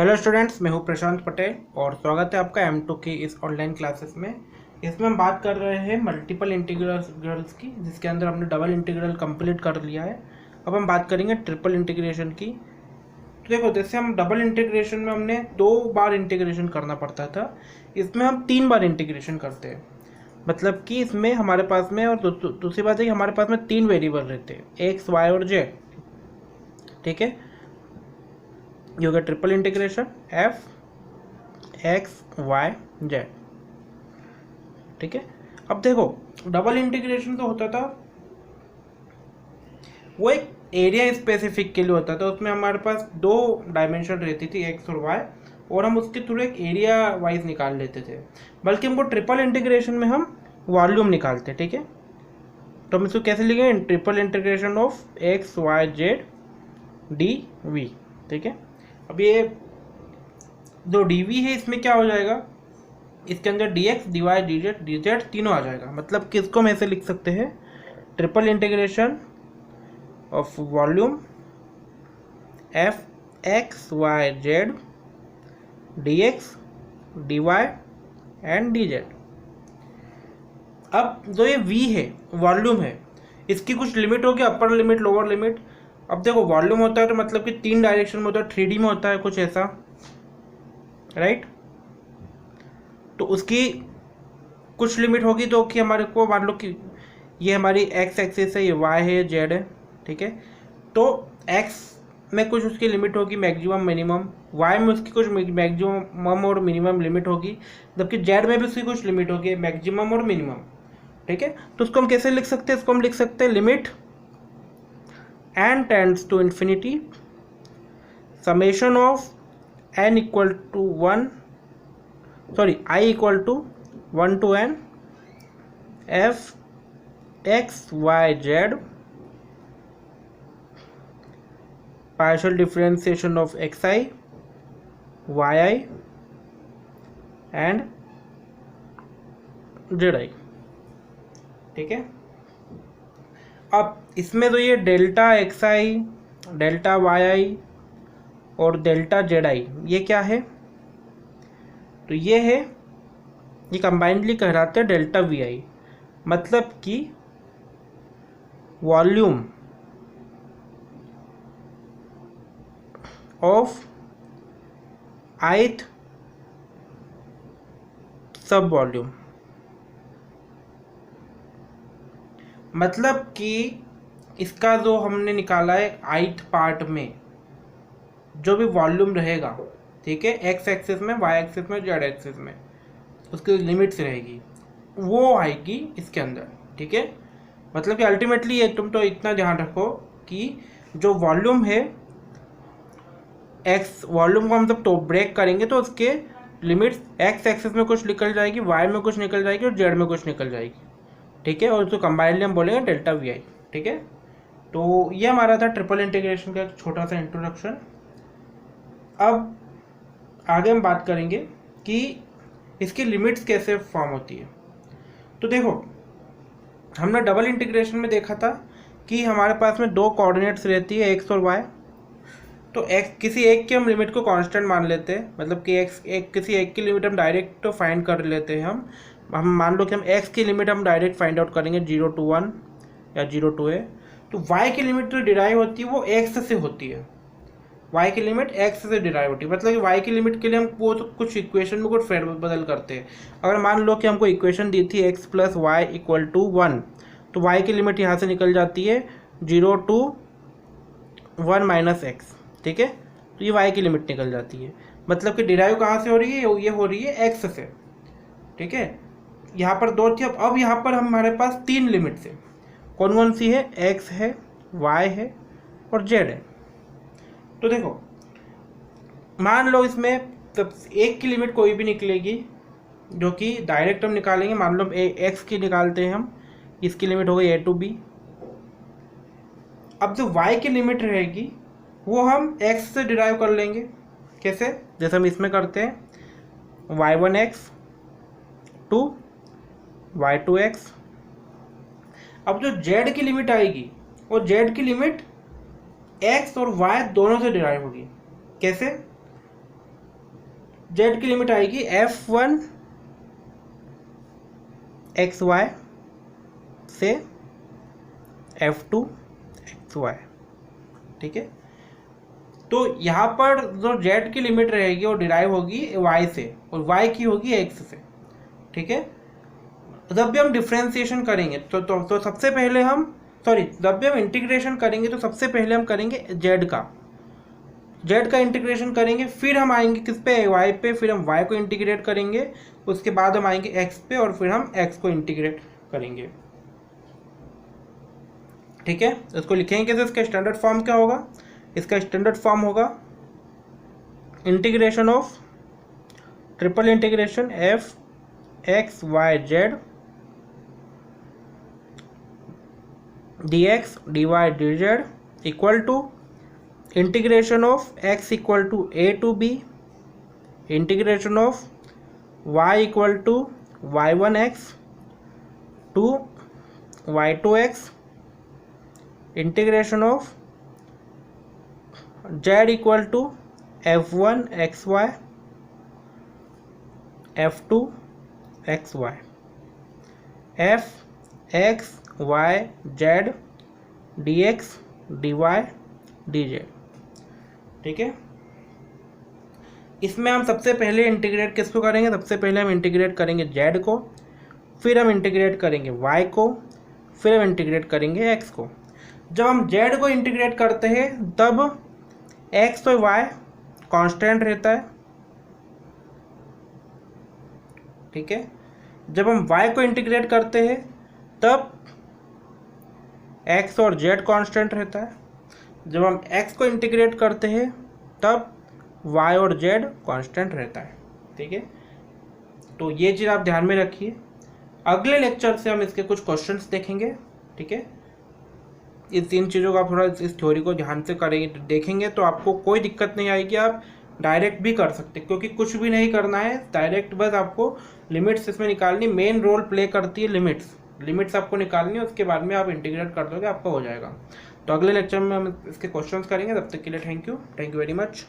Hello students, मैं हूं प्रशांत पटेल और स्वागत है आपका M2 की इस ऑनलाइन क्लासेस में। इसमें हम बात कर रहे हैं मल्टीपल इंटीग्रल्स की, जिसके अंदर हमने डबल इंटीग्रल कंप्लीट कर लिया है। अब हम बात करेंगे ट्रिपल इंटीग्रेशन की। तो देखो, जैसे हम डबल इंटीग्रेशन में हमने 2 बार इंटीग्रेशन करना पड़ता था, इसमें हम 3 बार इंटीग्रेशन करते हैं। मतलब कि इसमें हमारे पास में, और दूसरी बात है कि हमारे पास में 3 वेरिएबल रहते हैं, एक्स वाई और जेड। ठीक है, ये हो गया triple integration F X Y Z. ठीक है, अब देखो, डबल इंटीग्रेशन तो होता था, वो एक एरिया स्पेसिफिक के लिए होता था। उसमें हमारे पास 2 डायमेंशन रहती थी, एक्स और वाई, और हम उसके थ्रू एक एरिया वाइज निकाल लेते थे। बल्कि हमको ट्रिपल इंटीग्रेशन में हम वॉल्यूम निकालते। ठीक है, तो हम इसको कैसे लिखेंगे? Triple integration of X Y Z D V. ठीक है, अब ये जो डी वी है, इसमें क्या हो जाएगा, इसके अंदर D X D Y D Z तीनों आ जाएगा। मतलब किसको हम ऐसे लिख सकते हैं? Triple integration of volume F X Y Z D X D Y and D Z. अब जो ये वी है, वॉल्यूम है, इसकी कुछ लिमिट होगी, अपर लिमिट लोअर लिमिट। अब देखो, वॉल्यूम होता है तो मतलब कि 3 डायरेक्शन में होता है, 3D में होता है कुछ ऐसा, राइट। तो उसकी कुछ लिमिट होगी, तो कि हमारे को मान लो कि ये हमारी एक्स एक्सिस है, ये वाई है, जेड है। ठीक है, तो एक्स में कुछ उसकी लिमिट होगी, मैक्सिमम मिनिमम। वाई में उसकी कुछ मैक्सिमम और मिनिमम लिमिट होगी, जबकि जेड में भी उसकी कुछ लिमिट होगी, मैक्सिमम और मिनिमम। ठीक है, तो उसको हम कैसे लिख सकते हैं? इसको हम लिख सकते हैं limit n tends to infinity summation of n equal to 1, sorry I equal to 1 to n f x y z partial differentiation of xi yi and zi। ठीक है, अब इसमें तो ये डेल्टा एक्स आई, डेल्टा वाई आई और delta Z I, ये क्या है? तो ये है, ये कंबाइंडली कहलाते हैं डेल्टा वी आई। मतलब कि वॉल्यूम ऑफ आइथ सब वॉल्यूम। मतलब कि इसका जो हमने निकाला है, आइथ पार्ट में जो भी वॉल्यूम रहेगा, ठीक है, एक्स एक्सिस में, वाई एक्सिस में, जेड एक्सिस में, उसकी लिमिट्स रहेगी, वो आएगी इसके अंदर। ठीक है, मतलब कि अल्टीमेटली ये तुम तो इतना ध्यान रखो कि जो वॉल्यूम है, एक्स वॉल्यूम को हम जब तो ब्रेक करेंगे तो उसके लिमिट्स एक्स एक्सिस में कुछ निकल जाएगी, वाई में कुछ निकल जाएगी और जेड में कुछ निकल जाएगी। ठीक है, और उसको कंबाइनली हम बोलेंगे डेल्टा वी आई। ठीक है, तो ये हमारा था ट्रिपल इंटीग्रेशन का एक छोटा सा इंट्रोडक्शन। अब आगे हम बात करेंगे कि इसकी लिमिट्स कैसे फॉर्म होती है। तो देखो, हमने डबल इंटीग्रेशन में देखा था कि हमारे पास में 2 कोऑर्डिनेट्स रहती है, एक्स और वाई। तो एक्स किसी एक की हम लिमिट को कांस्टेंट मान लेते हैं, मतलब कि किसी एक की लिमिट हम डायरेक्ट फाइंड कर लेते हैं। हम मान लो कि हम एक्स की लिमिट हम डायरेक्ट फाइंड आउट करेंगे 0 to 1 या 0 to a। तो वाई की लिमिट जो डिराइव होती है वो एक्स से होती है, वाई की लिमिट एक्स से डिराइव होती है। मतलब कि वाई की लिमिट के लिए हम वो तो कुछ इक्वेशन में कुछ फेर बदल करते हैं। अगर मान लो कि हमको इक्वेशन दी थी X plus Y equal to 1, तो वाई की लिमिट यहाँ से निकल जाती है 0 to 1 माइनस एक्स। ठीक है, तो ये वाई की लिमिट निकल जाती है। मतलब कि डिराइव कहाँ से हो रही है? ये हो रही है एक्स से। ठीक है, यहाँ पर 2 थी, अब यहाँ पर हमारे पास 3 लिमिट्स है। कौन कौन सी है? एक्स है, वाई है और जेड है। तो देखो, मान लो इसमें तब एक की लिमिट कोई भी निकलेगी, जो कि डायरेक्ट हम निकालेंगे। मान लो एक्स की निकालते हैं हम, इसकी लिमिट हो गई ए टू बी। अब जो वाई की लिमिट रहेगी वो हम एक्स से डिराइव कर लेंगे। कैसे? जैसे हम इसमें करते हैं, y1x टू y2x। अब जो z की लिमिट आएगी, वो z की लिमिट x और y दोनों से डिराइव होगी। कैसे? जेड की लिमिट आएगी f1 xy से f2 xy, ठीक है। तो यहाँ पर जो z की लिमिट रहेगी वो डिराइव होगी y से और y की होगी x से, ठीक है। जब भी हम डिफ्रेंसिएशन करेंगे तो सबसे पहले हम जब भी हम इंटीग्रेशन करेंगे तो सबसे पहले हम करेंगे z का इंटीग्रेशन करेंगे, फिर हम आएंगे किस पे, y पे, फिर हम y को इंटीग्रेट करेंगे, उसके बाद हम आएंगे x पे और फिर हम x को इंटीग्रेट करेंगे, ठीक है। इसको लिखेंगे तो इसका स्टैंडर्ड फॉर्म क्या होगा, इसका स्टैंडर्ड फॉर्म होगा integration of triple integration f x y z dx dy dz equal to integration of x equal to a to b, integration of y equal to y1x to y2x, integration of z equal to f1 xy f2 xy f x y z dx dy dz, ठीक है। इसमें हम सबसे पहले integrate किसको करेंगे, सबसे पहले हम इंटीग्रेट करेंगे z को, फिर हम इंटीग्रेट करेंगे y को, फिर हम इंटीग्रेट करेंगे x को। जब हम z को इंटीग्रेट करते हैं तब x और y कांस्टेंट रहता है, ठीक है। जब हम y को इंटीग्रेट करते हैं तब x और z कांस्टेंट रहता है, जब हम x को इंटीग्रेट करते हैं तब y और z कांस्टेंट रहता है, ठीक है। तो ये चीज़ आप ध्यान में रखिए। अगले लेक्चर से हम इसके कुछ क्वेश्चंस देखेंगे, ठीक है। इस तीन चीज़ों का आप थोड़ा इस थ्योरी को ध्यान से करेंगे, देखेंगे तो आपको कोई दिक्कत नहीं आएगी, आप डायरेक्ट भी कर सकते, क्योंकि कुछ भी नहीं करना है, डायरेक्ट बस आपको लिमिट्स इसमें निकालनी, मेन रोल प्ले करती है लिमिट्स आपको निकालनी है, उसके बाद में आप इंटीग्रेट कर दोगे, आपका हो जाएगा। तो अगले लेक्चर में हम इसके क्वेश्चंस करेंगे, तब तक के लिए थैंक यू वेरी मच।